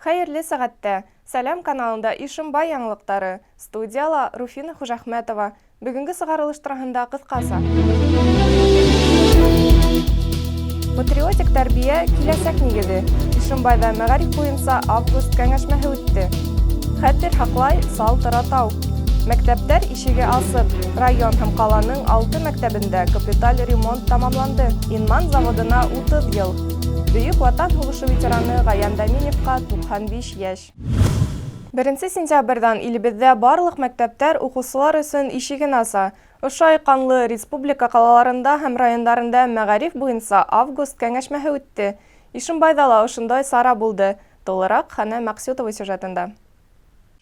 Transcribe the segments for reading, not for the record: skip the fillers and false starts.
Хәерле сәгатьтә. Сәлам каналында Ишембай яңлыктары. Студияла Руфина Хужахметова. Бүгенге сыгарылыш турында кыскасы. Патриотик тәрбия киләсәк нигезе. Ишембайда мәгариф буенча август кәңәшмәсе үтте. Хәтер хаклай, сал таратау. Мәктәптәр ишеге асып, район һәм каланың 6 мәктәбендә капиталь ремонт тамамланды. Инман заводына 30 ел. Бөек Ватан һугышы ветераны Гаян Даминевка 95 яшь. 1 сентябрьдән илебездә барлык мәктәптәр укучылар өчен ишеген аса. Ошай канлы республика калаларында һәм районнарында мәгариф буенча август кәңәшмәсе үтте. Ишембайда ла ошондай сара булды. Толырак Хана Максютова сюжетында.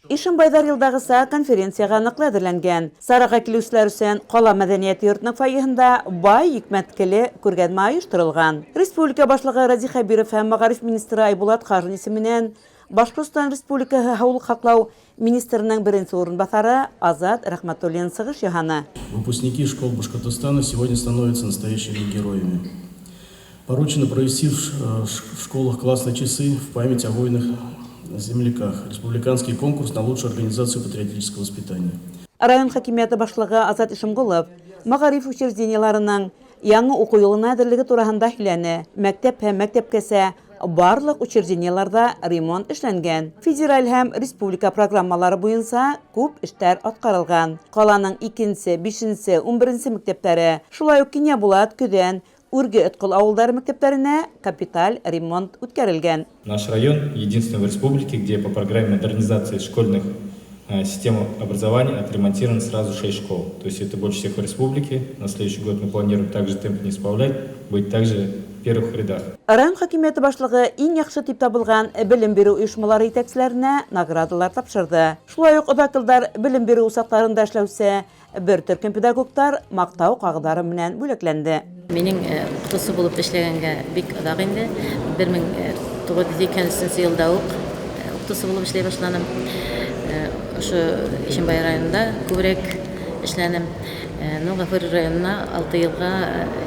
Ишембайдар елдагыса конференцияга ныклы әзерләнгән. Сарага килүчеләр өчен кала мәдәният йортының фойеһында бай икмәткеле күргәзмә оештырылган. Республика башлыгы Разих Хәбиров һәм мәгариф министры Айбулат Хажин исеменнән Башкортстан Республикаһы һаулык саклау министрының беренче орынбасары Азат Рахматуллин сыгыш яһаны. Выпускники школ Башкортостана сегодня становятся настоящими героями. Поручено провести в школах классные часы в память о воинах земляках. Республиканский конкурс на лучшую организацию патриотического воспитания. Район хакимияты башлыгы Азат Ишемгулов мәгариф учрежденияларының яңа уку елына әзерлеге турасында һөйләне. Мәктәп һәм мәктәпкәсә барлык учрежденияларда ремонт эшләнгән. Федераль һәм республика программалары буенча күп эшләр аткарылган. Каланың 2-нче, 5-нче, 11-нче мәктәпләре, шулай ук Киня Булат, Көдән, Үрге Ыткыл авылдары мәктәпләренә капиталь ремонт үткәрелгән. Наш район единственный в республике, где по программе модернизации школьных систем образования отремонтировано сразу 6 школ. То есть это больше всех в республике. На следующий год мы планируем также темп не сбавлять, быть также в первых рядах. Район хакимияты башлыгы иң яхшы дип табылган белем бирү оешмалары итәкчеләренә наградалар тапшырды. Шулай ук одакылдар белем бирү усакларында эшләүче бер төркем педагогтар мактау кагыдары белән бүләкләнде. Менің укытучы булып эшләгәнгә бик озак инде. 1992 елда ук укытучы булып эшләй башладым. Ошо Ишембай районында күбрәк эшләнем. Гафури районына 6 елга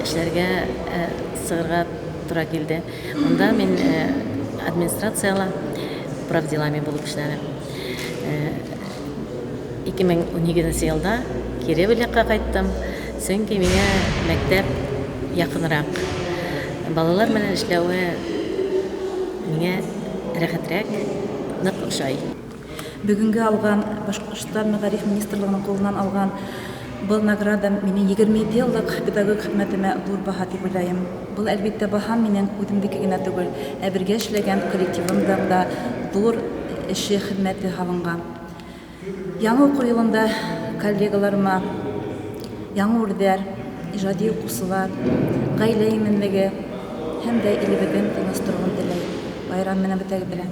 эшләргә сыгырга туры килде. Онда мен администрациялы правделами булып эшләдем. 2012 елда кире беләккә кайттым. Чөнки миңа мәктәп якынрак. Балалар белән эшләүе миңа рәхәтрәк, нык ошый. Бүгенге алган Башкортстан мәгариф министрлыгының кулыннан алган был награда мине 27 еллык педагог хезмәтемә зур баһа дип уйлыйм. Бұл әлбәттә баһа минең үземдеке генә түгел, ә бергә эшләгән коллективымда да зур эше хезмәте һалынган. Яңа уку елында коллегаларыма яңа үрдәр, иҗади укучылар, гаилә иминлеге һәм дә илебезнең тынычлыгын теләйм. Байрам менән бетәге белән.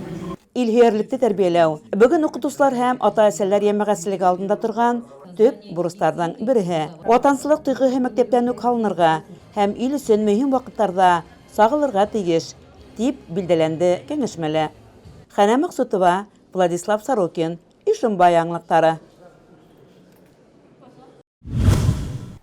Илһөярлекте тәрбияләү. Бүген укытучылар һәм ата-әсәләр җәмәгатьчелеге алдында торган төп бурычлардан бере. Ватансызлык тойгыһы мәктәптән үк алынырга һәм ил өчен мөһим вакытларда сагылырга тиеш дип билдәләнде кәңәшмәле. Хана Максутова, Владислав Сорокин, Ишембай яңлыктары.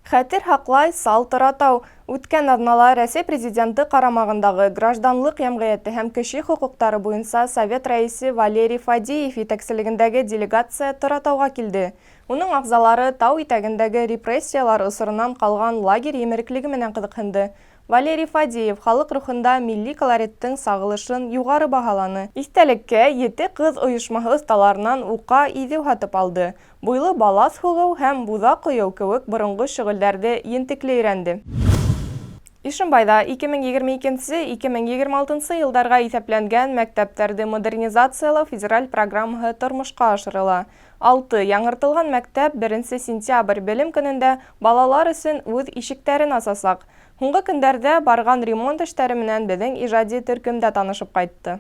Хәтер хаклай, сал таратау. Үткән аҙнала Рәсәй президенты карамагындагы гражданлык йәмгыяте һәм кеше хукуктары буенча Совет рәисе Валерий Фадеев итәкчелегендәге делегация таратауга килде. Уның агзалары тау итәгендәге репрессиялар осырынан калган лагерь емереклеге менән кызыкһынды. Валерий Фадеев халык рухында милли колориттың сагылышын югары баһаланы. Истәлеккә 7 кыз оешмаһы осталарынан ука изеү һатып алды. Буйлы балас һугау һәм буза кояу кебек борынгы шөгыльләрдә ентекле өйрәнде. Ишембайда 2022-2026 елдарга исәпләнгән мәктәптәрде модернизациялау федераль программаһы тормышка ашырыла. 6 яңыртылган мәктәп 1 сентябрь белем көнендә балалар өчен үз ишектәрен асасак. Һуңгы көндәрдә барган ремонт эшләре менән безнең иҗади төркемдә танышып кайтты.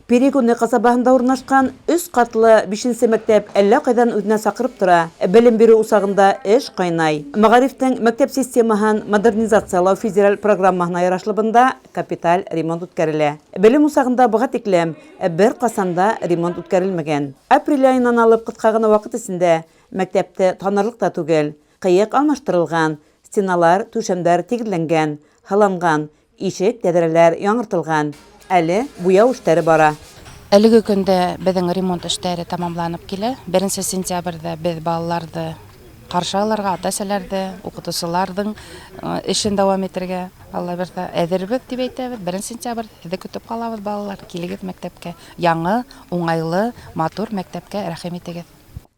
Перегонны касабаһында урнашкан 3 катлы 5-нче мәктәп әллә кайдан үзенә сакырып тора. Белем бирү усагында эш кайнай. Мәгарифтең мәктәп системаһын модернизациялау федераль программаһына ярашлыбында капиталь ремонт үткәрелә. Белем усагында буга тиклем бер касанда ремонт үткәрелмәгән. Апрель айынан алып кыска гына вакыт исендә мәктәптә танырлык та түгел. Кыек алмаштырылган, стеналар, түшәмдәр тигезләнгән, халанган, ишек, тәдәрәләр яңыртылган. Әле буяу эшләре бара. Әлеге көндә безнең ремонт эшләре тәмамланып килә. 1 сентябрьдә без балаларды каршы алырга, ата-әсәләрне, укытучыларның эшен дәвам итәргә Алла берсә әзербез дип әйтәбез. 1 сентябрь сезне көтеп калабыз балалар. Килегез мәктәпкә. Яңа, уңайлы, матур мәктәпкә рәхим итегез.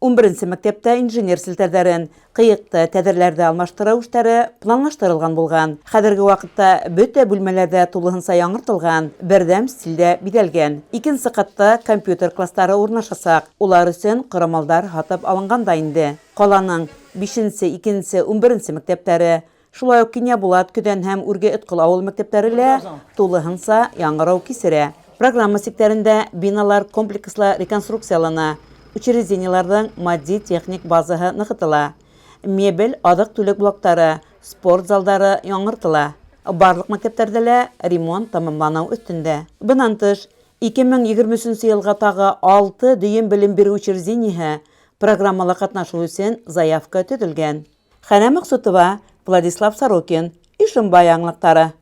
11-нче мәктәптә инженер селтәрләрен, кыекты тәдерләрдә алмаштыру эшләре планлаштырылган булган. Хәзерге вакытта бөтә бүлмәләрдә тулыһынча яңыртылган, бердәм стилдә бидәлгән. 2нче катта компьютер класслары урнашачак. Улар өчен кораллар хатып алынган да инде. Каланың 5нче, 2нче, 11нче мәктәпләре, шулай ук Киня Булат, Көдән һәм Үрге Ыткыл авыл мәктәпләре лә тулыһынча яңгырау кисерә. Программа секторында биналар комплекслы реконструкциялана. Учрежденияларның матди техник базаһы ныгытыла. Мебель, адык-түлек блоктары, спорт залдары яңыртыла. Барлык мәктәпләрдә лә ремонт тәмамлану өстендә. Бунан тыш, 2023 елга тагы 6 дүйім белем бирү учреждениеһы программалы катнашу өчен заявка төзелгән. Хәнә Максутова, Владислав Сорокин, Ишембай яңлыктары.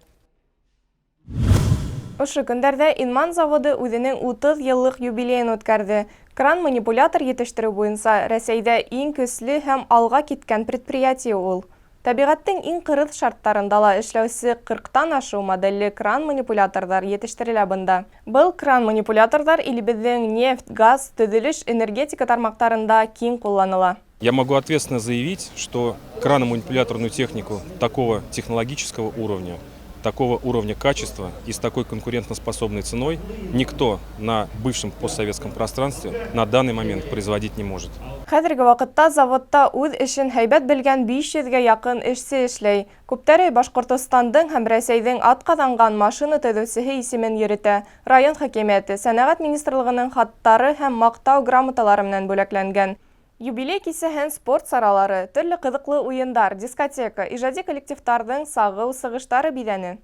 Ошо көндәрдә Инман заводы үзенең 30 еллык юбилеен үткәрде. Кран-манипулятор җитештерү буенча Рәсәйдә иң көчле һәм алга киткән предприятие ул. Табигатьтең иң кырыс шарттарында ла эшләүче 40тан ашу модельле кран-манипуляторлар җитештерелә бында. Был кран-манипуляторлар илебезнең нефть, газ, төзелеш, энергетика тармактарында киң кулланыла. Я могу ответственно заявить, что крано-манипуляторную технику такого технологического уровня, такого уровня качества и с такой конкурентоспособной ценой никто на бывшем постсоветском пространстве на данный момент производить не может. Хәзерге вакытта заводта үз эшен һәйбәт белгән 500-гә якын эшче эшләй. Күптәре Башкортостандың һәм Рәсәйнең атказанган машина төзүчесе исемен йөритә. Район хакимияте, сәнәгать министрлыгының хаттары һәм мактау грамоталары белән бүләкләнгән. Юбилей кисәһен спорт саралары, төрле кызыклы уендар, дискотека, иҗади коллективтарның сагы сыгыштары бидәне.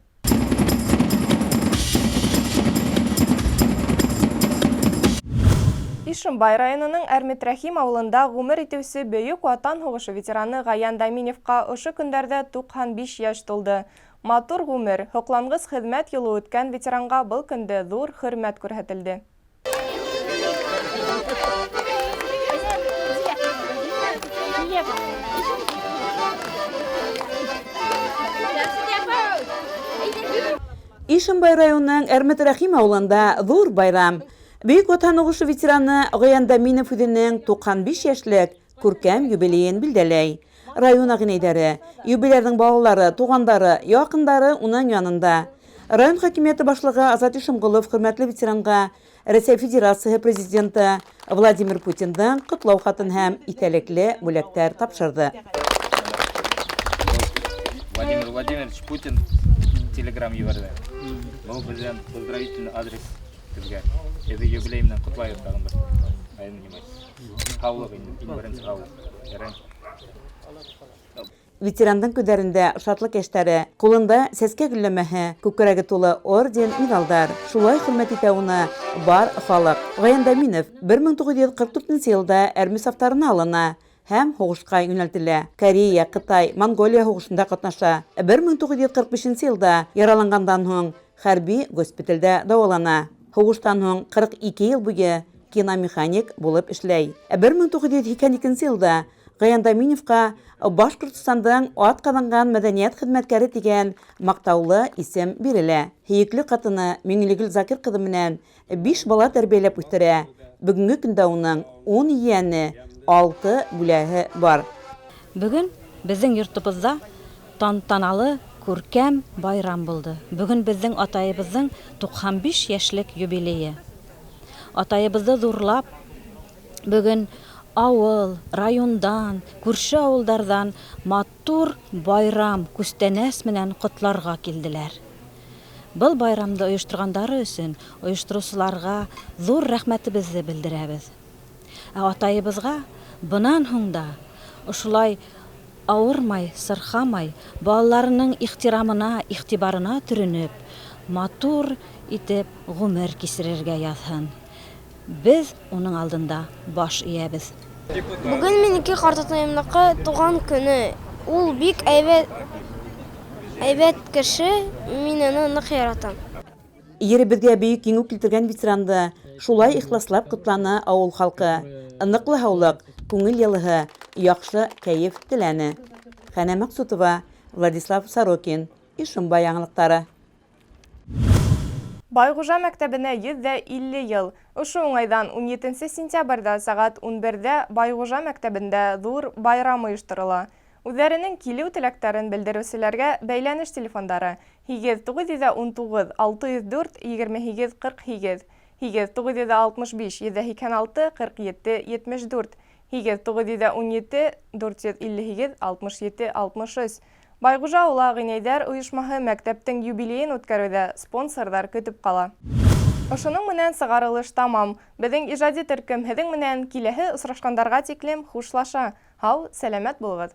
Ишембай районының Әрмет Рәхим авылында гомер итүче Бөек Ватан һугышы ветераны Гаян Даминевка ошо көндәрдә 95 яшь тулды. Матур гомер, хоклангыс хезмәт юлы үткән ветеранга был көндә зур хөрмәт күрсәтелде. Ишембай районының Әрмет Рәхим авылында зур байрам. Бөек Ватан һугышы ветераны Гаян Даминев үзенең 95 яшьлек күркәм юбилеен билдәләй. Район агенәйдәре, юбилейның балалары, тугандары, якындары уның янында. Район хакимияте башлыгы Азат Ишемгулов хөрмәтле ветеранга Россия Федерациясе президенты Владимир Путинның котлау хатын һәм итәлекле бүләктәр тапшырды. Владимир Владимирович Путин телеграм ебәрде. Бұл бізден поздравительный адрес бізге. Еді юбилейімнен құтлайық тағын бір. Айын немайсыз. Қаулық ең бірінші қаулық. Ветерандың күдәрендә шатлык яшьтәре, кулында сәскә гөлләмәһе, күкрәге тулы орден, медалдар. Шулай хөрмәт итә уны бар халык. Гаян Даминев 1944 елда әрми сафтарына алына һәм һугышка юнәлтелә. Корея, Кытай, Монголия һугышында катнаша. 1945 елда яралангандан һуң хәрби госпитальдә дәвалана. Һугыштан һуң 42 ел буе киномеханик булып эшләй. 1952 елда Гаян Даминевка Башкортостандың атказанган мәдәният хезмәткәре дигән мактаулы исем бирелә. Һөекле катыны Миңлегөл Закир кызы менән 5 бала тәрбияләп үстерә. Бүгенге көндә уның 10 ияне, 6 бүләге бар. Бүген безнең йортыбызда тантаналы күркәм байрам булды. Бүген безнең атайыбызның 95 яшьлек юбилее. Атайыбызды зурлап, бүген авыл, райондан, күрше авылдардан матур байрам күстәнәс менән котларга килделәр. Был байрамды оештыргандары өчен оештыручыларга зур рәхмәтебезне белдерәбез. Атайыбызга бынан һуң да ушулай авырмай, сырхамай, балаларының ихтирамына, игътибарына төренеп, матур итеп гомер кичерергә язсын. Без уның алдында баш иябез. Бүген минеке картатаемныкы туган көне. Ул бик әйбәт кеше, мин аны нык яратам. Еребезгә бөек еңү килтергән ветеранды шулай ихласлап котланы авыл халкы. Ныклы һаулык, күңел ялыһы, яхшы кәеф теләне. Хәнә Максутова, Владислав Сорокин, Ишембай яңалыктары. Байгужа мәктәбенә 150 ел. Ушу уңайдан 17 сентябрьдә сагат 11-дә Байгужа мәктәбендә зур байрам оештырыла. Үзләренең килү теләкләрен белдерүчеләргә бәйләнеш телефондары 899-604-2848, 899-65-786-47-74, 897-458-67-63. Байгужа Ула Гыйнәйдәр оешмаһы мәктәптең юбилейын үткәрүдә спонсордар көтеп кала. Ошоның менән сыгарылыш тамам. Безнең иҗади төркем һеҙҙең менән киләһе осрашкандарға тиклем хушлаша. Һау, сәләмәт булығыҙ.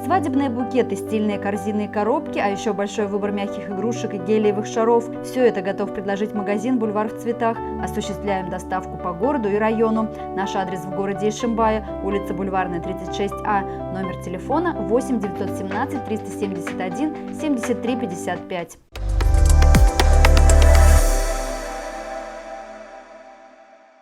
Свадебные букеты, стильные корзины и коробки, а еще большой выбор мягких игрушек и гелиевых шаров. Все это готов предложить магазин «Бульвар в цветах». Осуществляем доставку по городу и району. Наш адрес в городе Ишимбае, улица Бульварная, 36А. Номер телефона 8 917 371 73 55.